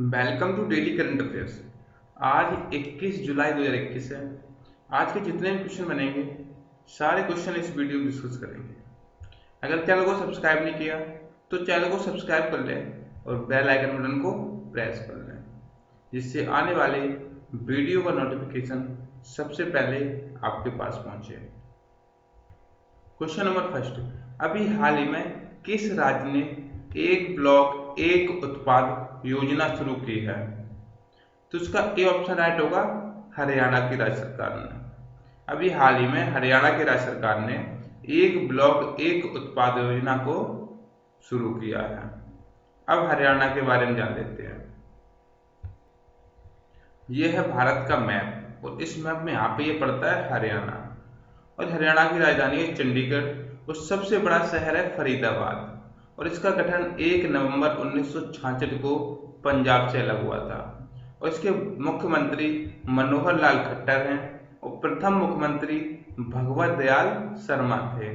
Welcome to daily current affairs. आज 21 जुलाई 2021 है। आज के जितने भी क्वेश्चन बनेंगे सारे क्वेश्चन इस वीडियो में डिस्कस करेंगे। अगर चैनल को सब्सक्राइब नहीं किया तो चैनल को सब्सक्राइब कर लें और बेल आइकन बटन को प्रेस कर लें, जिससे आने वाले वीडियो का नोटिफिकेशन सबसे पहले आपके पास पहुंचे। क्वेश्चन नंबर फर्स्ट, अभी हाल ही में किस राज्य ने एक ब्लॉक एक उत्पाद योजना शुरू की है? तो इसका ए ऑप्शन राइट होगा, हरियाणा की राज्य सरकार ने। अभी हाल ही में हरियाणा की राज्य सरकार ने एक ब्लॉक एक उत्पाद योजना को शुरू किया है। अब हरियाणा के बारे में जान लेते हैं। यह है भारत का मैप और इस मैप में यहाँ पे ये पड़ता है हरियाणा, और हरियाणा की राजधानी है चंडीगढ़ और सबसे बड़ा शहर है फरीदाबाद, और इसका गठन 1 नवंबर 1966 को पंजाब से अलग हुआ था, और इसके मुख्यमंत्री मनोहर लाल खट्टर हैं और प्रथम मुख्यमंत्री भगवत दयाल शर्मा थे,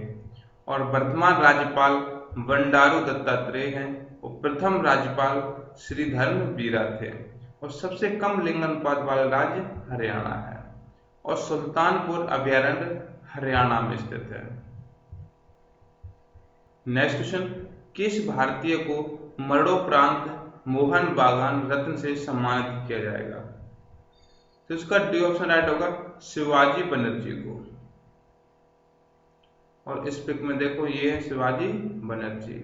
और वर्तमान राज्यपाल बंडारू दत्तात्रेय हैं और प्रथम राज्यपाल श्रीधर बीरा थे, और सबसे कम लिंग अनुपात वाला राज्य हरियाणा है, और सुल्तानपुर अभयारण्य हरियाणा में स्थित है। नेक्स्ट क्वेश्चन, किस भारतीय को मरणोपरांत मोहन बागान रत्न से सम्मानित किया जाएगा? तो इसका डी ऑप्शन राइट होगा, शिवाजी बनर्जी को। और इस पिक में देखो, ये है शिवाजी बनर्जी,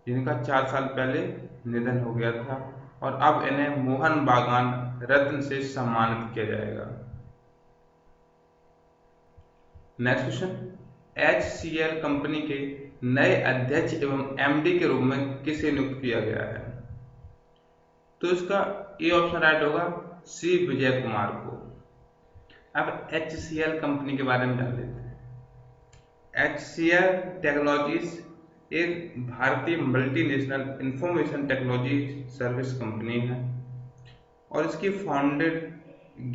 जिनका 4 साल पहले निधन हो गया था, और अब इन्हें मोहन बागान रत्न से सम्मानित किया जाएगा। नेक्स्ट क्वेश्चन, HCL कंपनी के नए अध्यक्ष एवं MD के रूप में किसे नियुक्त किया गया है? तो इसका ए ऑप्शन राइट होगा, C विजय कुमार को। अब HCL कंपनी के बारे में जान लेते हैं। HCL टेक्नोलॉजीज एक भारतीय multinational information technology service company है, और इसकी फाउंडेड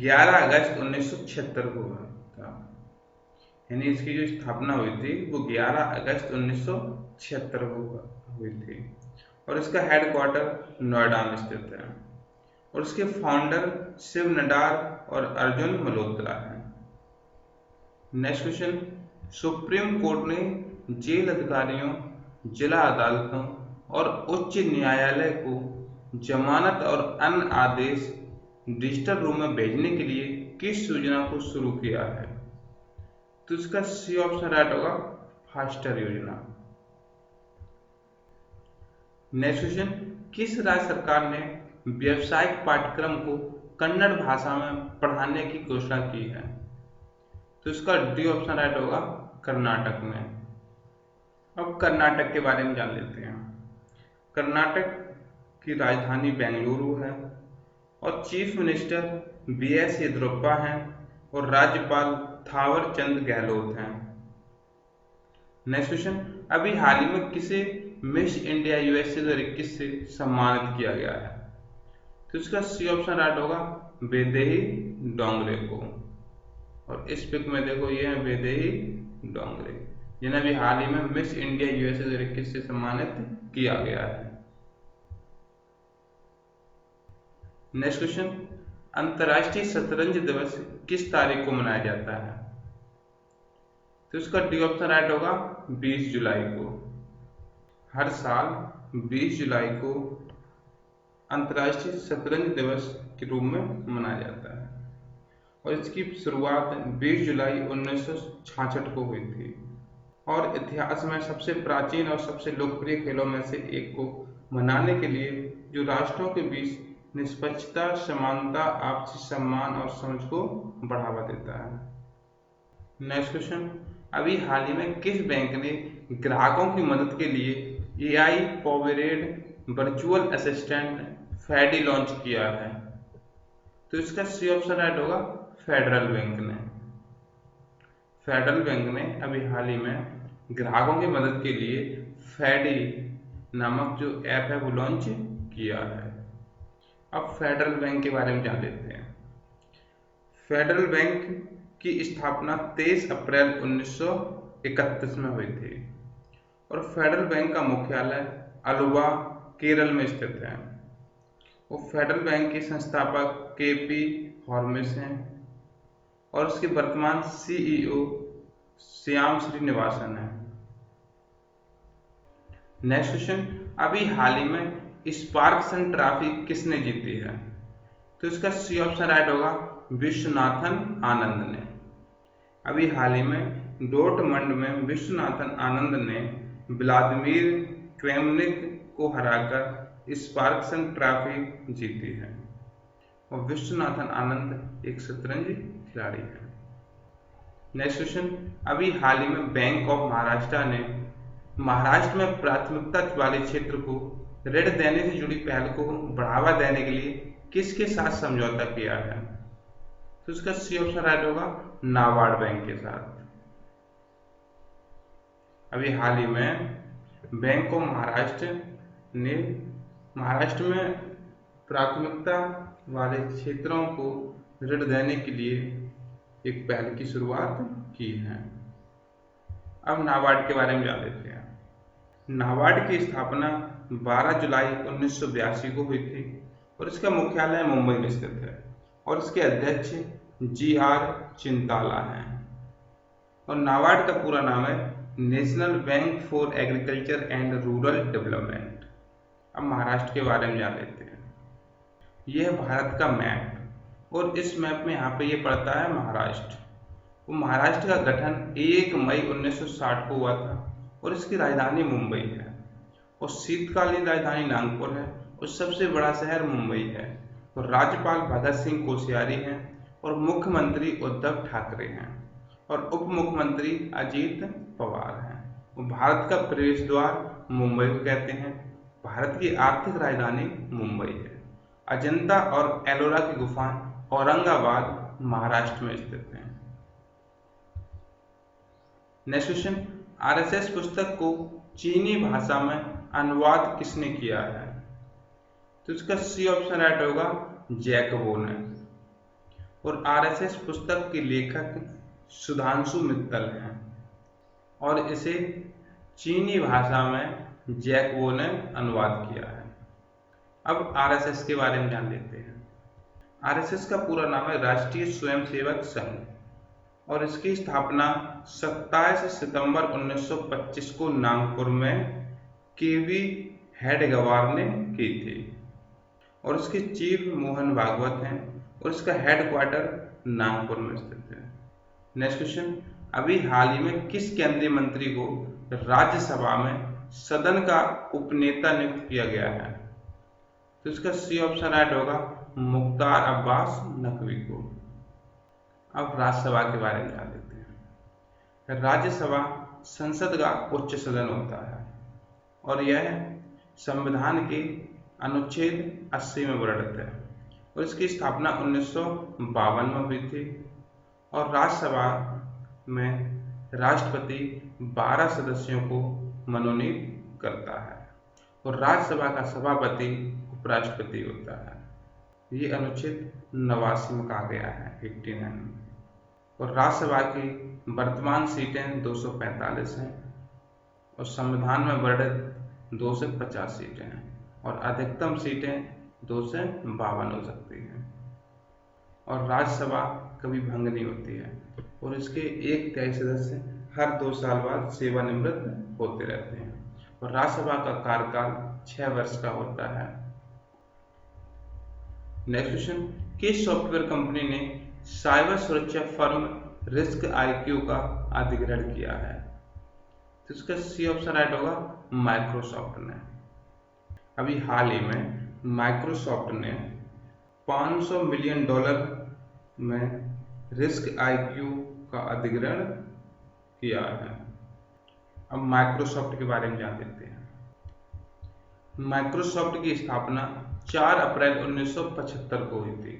11 अगस्त 1976 को हुआ था, यानी इसकी जो स्थापना हुई थी वो 11 अगस्त 1976 को हुई थी, और इसका हेडक्वार्टर नोएडा में स्थित है, और इसके फाउंडर शिव नडार और अर्जुन मल्होत्रा हैं। नेक्स्ट क्वेश्चन, सुप्रीम कोर्ट ने जेल अधिकारियों, जिला अदालतों और उच्च न्यायालय को जमानत और अन्य आदेश डिजिटल रूप में भेजने के लिए किस योजना को शुरू किया है? तो इसका सी ऑप्शन राइट होगा, फास्टर योजना। नेक्स्ट क्वेश्चन, किस राज्य सरकार ने व्यावसायिक पाठ्यक्रम को कन्नड़ भाषा में पढ़ाने की घोषणा की है? तो इसका डी ऑप्शन राइट होगा, कर्नाटक में। अब कर्नाटक के बारे में जान लेते हैं। कर्नाटक की राजधानी बेंगलुरु है, और चीफ मिनिस्टर BS येदियुरप्पा हैं, और राज्यपाल थावर चंद गहलोत हैं। नेक्स्ट क्वेश्चन, अभी हाल ही में किसे मिस इंडिया USA 2021 से सम्मानित किया गया है? तो इसका सी ऑप्शन राइट होगा, वैदेही डोंगरे को। और इस पिक में देखो, ये है वैदेही डोंगरे, जिन्हें अभी हाल ही में मिस इंडिया USA 2021 से सम्मानित किया गया है। नेक्स्ट क्वेश्चन, अंतर्राष्ट्रीय शतरंज दिवस किस तारीख को मनाया जाता है? तो इसका डी ऑप्शन राइट होगा, 20 जुलाई को। हर साल 20 जुलाई को अंतर्राष्ट्रीय शतरंज दिवस के रूप में मनाया जाता है, और इसकी शुरुआत 20 जुलाई 1966 को हुई थी, और इतिहास में सबसे प्राचीन और सबसे लोकप्रिय खेलों में से एक को मनाने के लिए जो राष्ट्रों के बीच निष्पक्षता, समानता, आपसी सम्मान और समझ को बढ़ावा देता है। नेक्स्ट क्वेश्चन, अभी हाल ही में किस बैंक ने ग्राहकों की मदद के लिए AI powered virtual assistant FADI launch किया है? तो इसका सी ऑप्शन राइट होगा, फेडरल बैंक ने। फेडरल बैंक ने अभी हाल ही में ग्राहकों की मदद के लिए FADI नामक जो ऐप है वो लॉन्च किया है। अब फेडरल बैंक के बारे में जान लेते हैं। फेडरल बैंक की स्थापना 23 अप्रैल 1931 में हुई थी, और फेडरल बैंक का मुख्यालय अलवा केरल में स्थित है, वो फेडरल बैंक के संस्थापक केपी हॉर्मिस हैं और उसके वर्तमान सीईओ श्याम श्रीनिवासन हैं। नेक्स्ट क्वेश्चन, अभी हाल ही में स्पार्क सन ट्रॉफी किसने जीती है? तो इसका सी ऑप्शन राइट होगा विश्वनाथन आनंद ने। अभी हाल ही में डोर्टमंड में विश्वनाथन आनंद ने व्लादिमीर क्रेमनिक को हराकर स्पार्क सन ट्रॉफी जीती है और विश्वनाथन आनंद एक शतरंज खिलाड़ी है। नेक्स्ट क्वेश्चन, अभी हाल ही में बैंक ऑफ महाराष्ट्र ने महाराष्ट्र में प्राथमिकता वाले क्षेत्र को ऋण देने से जुड़ी पहल को बढ़ावा देने के लिए किसके साथ समझौता किया है? तो इसका सी ऑप्शन राइट होगा नाबार्ड बैंक के साथ। अभी हाल ही में बैंक ऑफ महाराष्ट्र ने महाराष्ट्र में प्राथमिकता वाले क्षेत्रों को ऋण देने के लिए एक पहल की शुरुआत की है। अब नाबार्ड के बारे में जान लेते हैं। नाबार्ड की स्थापना 12 जुलाई 1982 को हुई थी और इसका मुख्यालय मुंबई में स्थित है और इसके अध्यक्ष GR चिंताला हैं। और नाबार्ड का पूरा नाम है national bank for agriculture and rural development. अब महाराष्ट्र के बारे में जान लेते हैं। यह है भारत का मैप और इस मैप में यहाँ पे ये पड़ता है महाराष्ट्र। वो महाराष्ट्र का गठन 1 मई 1960 को हुआ था और इसकी राजधानी मुंबई है और शीतकालीन राजधानी नागपुर है और सबसे बड़ा शहर मुंबई है। और राज्यपाल भगत सिंह कोश्यारी हैं और मुख्यमंत्री उद्धव ठाकरे हैं और उप मुख्यमंत्री अजीत पवार हैं। वो भारत का प्रवेश द्वार मुंबई को कहते हैं। भारत की आर्थिक राजधानी मुंबई है। अजंता और एलोरा की गुफा औरंगाबाद महाराष्ट्र में स्थित है। नेक्स्ट क्वेश्चन, RSS पुस्तक को चीनी भाषा में अनुवाद किसने किया है? तो इसका सी ऑप्शन राइट होगा जैकबो ने। और RSS पुस्तक के लेखक सुधांशु मित्तल हैं और इसे चीनी भाषा में जैकबो ने अनुवाद किया है। अब RSS के बारे में जान लेते हैं। RSS का पूरा नाम है राष्ट्रीय स्वयंसेवक संघ और इसकी स्थापना 27 सितंबर 1925 को नागपुर में KV हेडगेवार ने की थी और इसके चीफ मोहन भागवत हैं और इसका हेडक्वार्टर नागपुर में स्थित है। नेक्स्ट क्वेश्चन, अभी हाल ही में किस केंद्रीय मंत्री को राज्यसभा में सदन का उपनेता नियुक्त किया गया है? तो इसका सी ऑप्शन राइट होगा मुख्तार अब्बास नकवी को। अब राज्यसभा के बारे में जान लेते हैं। राज्यसभा संसद का उच्च सदन होता है और यह संविधान के अनुच्छेद 80 में वर्णित है और इसकी स्थापना 1952 में हुई थी। और राज्यसभा में राष्ट्रपति 12 सदस्यों को मनोनीत करता है और राज्यसभा का सभापति उपराष्ट्रपति होता है। ये अनुच्छेद 89 में कहा गया है 89 में। और राज्यसभा की वर्तमान सीटें 245 हैं और संविधान में वर्णित 2 से 50 सीटें हैं और अधिकतम सीटें 2 से 52 हो सकती हैं। और राज्यसभा कभी भंग नहीं होती है और इसके एक तिहाई सदस्य हर 2 साल बाद सेवानिवृत्त होते रहते हैं और राज्यसभा का कार्यकाल 6 वर्ष का होता है। नेक्स्ट क्वेश्चन, किस सॉफ्टवेयर कंपनी ने साइबर सुरक्षा फर्म रिस्क IQ का अधिग्रहण किया है? तो इसका सी ऑप्शन राइट होगा माइक्रोसॉफ्ट ने। अभी हाल ही में माइक्रोसॉफ्ट ने $500 मिलियन में रिस्क IQ का अधिग्रहण किया है। अब माइक्रोसॉफ्ट के बारे में जान लेते हैं। माइक्रोसॉफ्ट की स्थापना 4 अप्रैल 1975 को हुई थी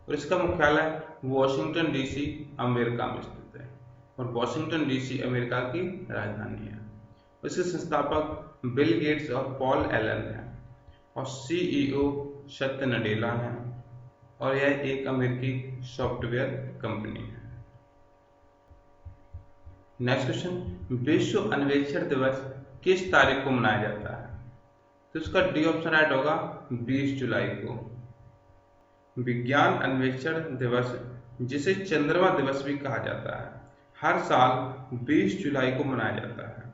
और इसका मुख्यालय वॉशिंगटन DC अमेरिका में स्थित है और वॉशिंगटन DC अमेरिका की राजधानी है। इसके संस्थापक बिल गेट्स और पॉल एलन हैं और CEO सत्य नडेला हैं और यह एक अमेरिकी सॉफ्टवेयर कंपनी है। नेक्स्ट क्वेश्चन, विश्व अन्वेषण दिवस किस तारीख को मनाया जाता है? तो तो इसका डी ऑप्शन राइट होगा 20 जुलाई को। विज्ञान अन्वेषण दिवस, जिसे चंद्रमा दिवस भी कहा जाता है, हर साल 20 जुलाई को मनाया जाता है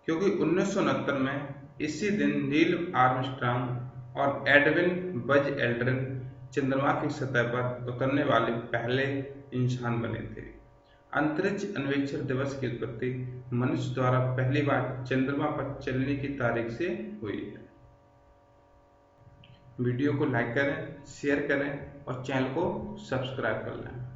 क्योंकि 1969 में इसी दिन नील आर्मस्ट्रांग और एडविन बज एल्ड्रिन चंद्रमा की सतह पर उतरने वाले पहले इंसान बने थे। अंतरिक्ष अन्वेषण दिवस की उत्पत्ति मनुष्य द्वारा पहली बार चंद्रमा पर चलने की तारीख से हुई है। वीडियो को लाइक करें, शेयर करें और चैनल को सब्सक्राइब कर लें।